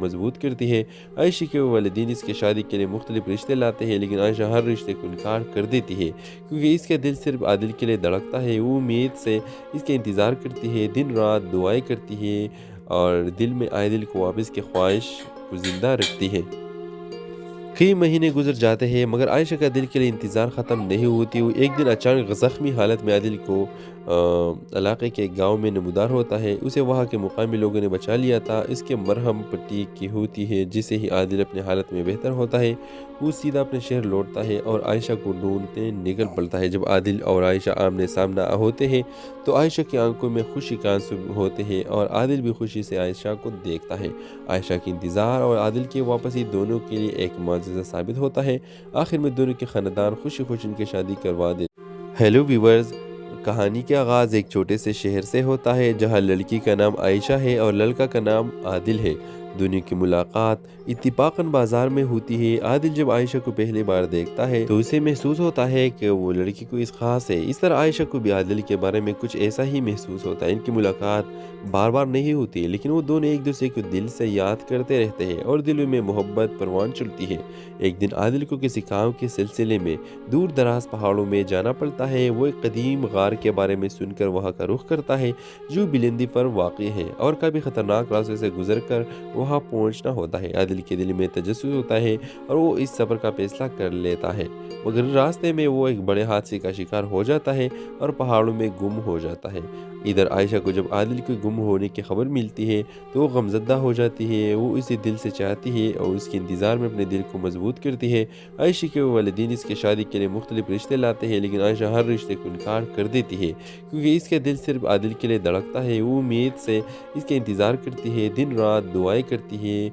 مضبوط کرتی ہے۔ عائشہ کے والدین اس کی شادی کے لیے مختلف رشتے لاتے ہیں، لیکن عائشہ ہر رشتے کو انکار کر دیتی ہے کیونکہ اس کا دل صرف عادل کے لیے دھڑکتا ہے۔ وہ امید سے اس کا انتظار کرتی ہے، دن رات دعائیں کرتی ہے اور دل میں عادل کو واپس کی خواہش کو زندہ رکھتی ہے۔ کئی مہینے گزر جاتے ہیں مگر عائشہ کا دل کے لیے انتظار ختم نہیں ہوتی۔ وہ ایک دن اچانک زخمی حالت میں عادل کو علاقے کے ایک گاؤں میں نمودار ہوتا ہے۔ اسے وہاں کے مقامی لوگوں نے بچا لیا تھا۔ اس کے مرہم پٹی کی ہوتی ہے جسے ہی عادل اپنی حالت میں بہتر ہوتا ہے۔ وہ سیدھا اپنے شہر لوٹتا ہے اور عائشہ کو ڈھونڈنے نکل پڑتا ہے۔ جب عادل اور عائشہ آمنے سامنا ہوتے ہیں تو عائشہ کی آنکھوں میں خوشی کے آنسو ہوتے ہیں اور عادل بھی خوشی سے عائشہ کو دیکھتا ہے۔ عائشہ کی انتظار اور عادل کی واپسی دونوں کے لیے ایک معجزہ ثابت ہوتا ہے۔ آخر میں دونوں کے خاندان خوشی خوشی ان کی شادی کروا دیتے۔ ہیلو ویورز، کہانی کا آغاز ایک چھوٹے سے شہر سے ہوتا ہے جہاں لڑکی کا نام عائشہ ہے اور لڑکا کا نام عادل ہے۔ دونوں کی ملاقات اتفاقاً بازار میں ہوتی ہے۔ عادل جب عائشہ کو پہلی بار دیکھتا ہے تو اسے محسوس ہوتا ہے کہ وہ لڑکی کوئی خاص ہے۔ اس طرح عائشہ کو بھی عادل کے بارے میں کچھ ایسا ہی محسوس ہوتا ہے۔ ان کی ملاقات بار بار نہیں ہوتی لیکن وہ دونوں ایک دوسرے کو دل سے یاد کرتے رہتے ہیں اور دلوں میں محبت پروان چڑھتی ہے۔ ایک دن عادل کو کسی کام کے سلسلے میں دور دراز پہاڑوں میں جانا پڑتا ہے۔ وہ ایک قدیم غار کے بارے میں سن کر وہاں کا رخ کرتا ہے جو بلندی پر واقع ہے اور کبھی خطرناک راستے سے گزر کر وہاں پہنچنا ہوتا ہے۔ عادل کے دل میں تجسس ہوتا ہے اور وہ اس سفر کا فیصلہ کر لیتا ہے مگر راستے میں وہ ایک بڑے حادثے کا شکار ہو جاتا ہے اور پہاڑوں میں گم ہو جاتا ہے۔ ادھر عائشہ کو جب عادل کے گم ہونے کی خبر ملتی ہے تو وہ غمزدہ ہو جاتی ہے۔ وہ اسے دل سے چاہتی ہے اور اس کے انتظار میں اپنے دل کو مضبوط کرتی ہے۔ عائشہ کے والدین اس کی شادی کے لیے مختلف رشتے لاتے ہیں لیکن عائشہ ہر رشتے کو انکار کر دیتی ہے کیونکہ اس کا دل صرف عادل کے لیے دھڑکتا ہے۔ وہ امید سے اس کا انتظار کرتی ہے، دن رات دعائیں کرتی ہے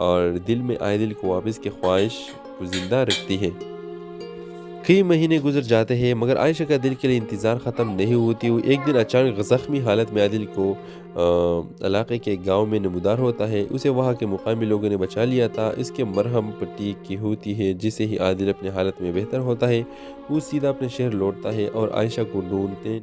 اور دل میں عادل کو واپس کی خواہش کو زندہ رکھتی ہے۔ کئی مہینے گزر جاتے ہیں مگر عائشہ کا دل کے لیے انتظار ختم نہیں ہوتی۔ وہ ایک دن اچانک زخمی حالت میں عادل کو علاقے کے ایک گاؤں میں نمودار ہوتا ہے۔ اسے وہاں کے مقامی لوگوں نے بچا لیا تھا۔ اس کے مرہم پٹی کی ہوتی ہے جسے ہی عادل اپنی حالت میں بہتر ہوتا ہے۔ وہ سیدھا اپنے شہر لوٹتا ہے اور عائشہ کو ڈھونڈتے